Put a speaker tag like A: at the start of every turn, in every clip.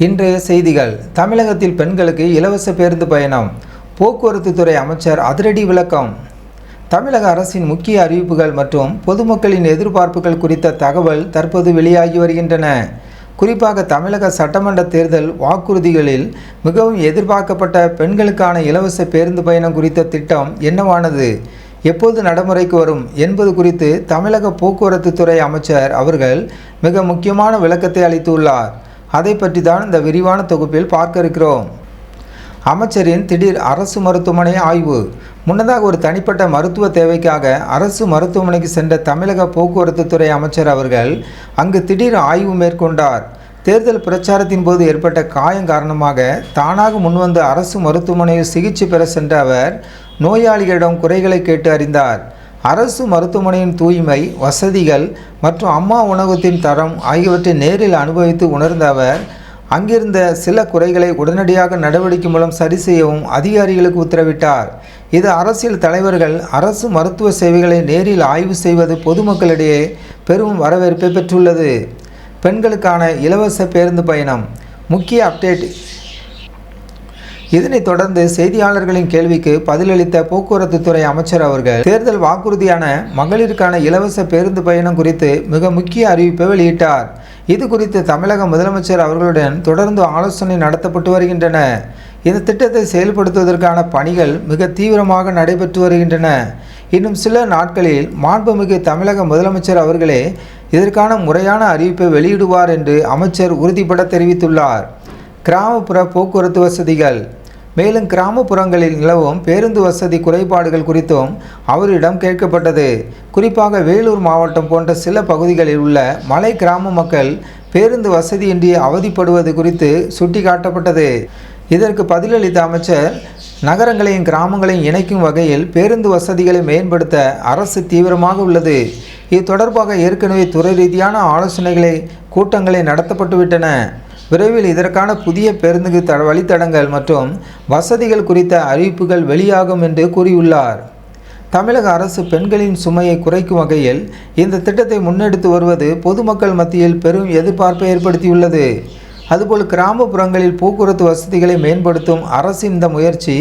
A: இன்றைய செய்திகள். தமிழகத்தில் பெண்களுக்கு இலவச பேருந்து பயணம். போக்குவரத்து துறை அமைச்சர் அதிரடி விளக்கம். தமிழக அரசின் முக்கிய அறிவிப்புகள் மற்றும் பொதுமக்களின் எதிர்பார்ப்புகள் குறித்த தகவல் தற்போது வெளியாகி வருகின்றன. குறிப்பாக தமிழக சட்டமன்ற தேர்தல் வாக்குறுதிகளில் மிகவும் எதிர்பார்க்கப்பட்ட பெண்களுக்கான இலவச பேருந்து பயணம் குறித்த திட்டம் என்னவானது, எப்போது நடைமுறைக்கு வரும் என்பது குறித்து தமிழக போக்குவரத்து துறை அமைச்சர் அவர்கள் மிக முக்கியமான விளக்கத்தை அளித்துள்ளார். அதை பற்றி தான் இந்த விரிவான தொகுப்பில் பார்க்க இருக்கிறோம். அமைச்சரின் திடீர் அரசு மருத்துவமனை ஆய்வு. முன்னதாக ஒரு தனிப்பட்ட மருத்துவ தேவைக்காக அரசு மருத்துவமனைக்கு சென்ற தமிழக போக்குவரத்து துறை அமைச்சர் அவர்கள் அங்கு திடீர் ஆய்வு மேற்கொண்டார். தேர்தல் பிரச்சாரத்தின் போது ஏற்பட்ட காயம் காரணமாக தானாக முன்வந்து அரசு மருத்துவமனையில் சிகிச்சை பெற சென்ற அவர் நோயாளிகளிடம் குறைகளை கேட்டு அறிந்தார். அரசு மருத்துவமனையின் தூய்மை, வசதிகள் மற்றும் அம்மா உணவகத்தின் தரம் ஆகியவற்றை நேரில் அனுபவித்து உணர்ந்த அவர் அங்கிருந்த சில குறைகளை உடனடியாக நடவடிக்கை மூலம் சரி செய்யவும் அதிகாரிகளுக்கு உத்தரவிட்டார். இது அரசியல் தலைவர்கள் அரசு மருத்துவ சேவைகளை நேரில் ஆய்வு செய்வது பொதுமக்களிடையே பெரும் வரவேற்பை பெற்றுள்ளது. பெண்களுக்கான இலவச பேருந்து பயணம் முக்கிய அப்டேட். இதனைத் தொடர்ந்து செய்தியாளர்களின் கேள்விக்கு பதிலளித்த போக்குவரத்து துறை அமைச்சர் அவர்கள் தேர்தல் வாக்குறுதியான மகளிருக்கான இலவச பேருந்து பயணம் குறித்து மிக முக்கிய அறிவிப்பை வெளியிட்டார். இது குறித்து தமிழக முதலமைச்சர் அவர்களுடன் தொடர்ந்து ஆலோசனை நடத்தப்பட்டு வருகின்றன. இந்த திட்டத்தை செயல்படுத்துவதற்கான பணிகள் மிக தீவிரமாக நடைபெற்று வருகின்றன. இன்னும் சில நாட்களில் மாண்புமிகு தமிழக முதலமைச்சர் அவர்களே இதற்கான முறையான அறிவிப்பை வெளியிடுவார் என்று அமைச்சர் உறுதிபட தெரிவித்துள்ளார். கிராமப்புற போக்குவரத்து வசதிகள். மேலும் கிராமப்புறங்களில் நிலவும் பேருந்து வசதி குறைபாடுகள் குறித்தும் அவரிடம் கேட்கப்பட்டது. குறிப்பாக வேலூர் மாவட்டம் போன்ற சில பகுதிகளில் உள்ள மலை கிராம மக்கள் பேருந்து வசதியின்றி அவதிப்படுவது குறித்து சுட்டிக்காட்டப்பட்டது. இதற்கு பதிலளித்த அமைச்சர் நகரங்களையும் கிராமங்களையும் இணைக்கும் வகையில் பேருந்து வசதிகளை மேம்படுத்த அரசு தீவிரமாக உள்ளது. இது தொடர்பாக ஏற்கனவே துறை ரீதியான கூட்டங்களை நடத்தப்பட்டுவிட்டன. விரைவில் இதற்கான புதிய பேருந்து வழித்தடங்கள் மற்றும் வசதிகள் குறித்த அறிவிப்புகள் வெளியாகும் என்று கூறியுள்ளார். தமிழக அரசு பெண்களின் சுமையை குறைக்கும் வகையில் இந்த திட்டத்தை முன்னெடுத்து வருவது பொதுமக்கள் மத்தியில் பெரும் எதிர்பார்ப்பை ஏற்படுத்தியுள்ளது. அதுபோல் கிராமப்புறங்களில் போக்குவரத்து வசதிகளை மேம்படுத்தும் அரசின் இந்த முயற்சி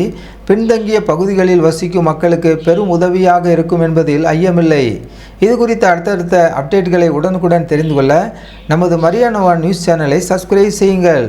A: பின்தங்கிய பகுதிகளில் வசிக்கும் மக்களுக்கு பெரும் உதவியாக இருக்கும் என்பதில் ஐயமில்லை. இது குறித்த அடுத்தடுத்த அப்டேட்களை உடனுக்குடன் தெரிந்து கொள்ள நமது மரியானவா நியூஸ் சேனலை சப்ஸ்கிரைப் செய்யுங்கள்.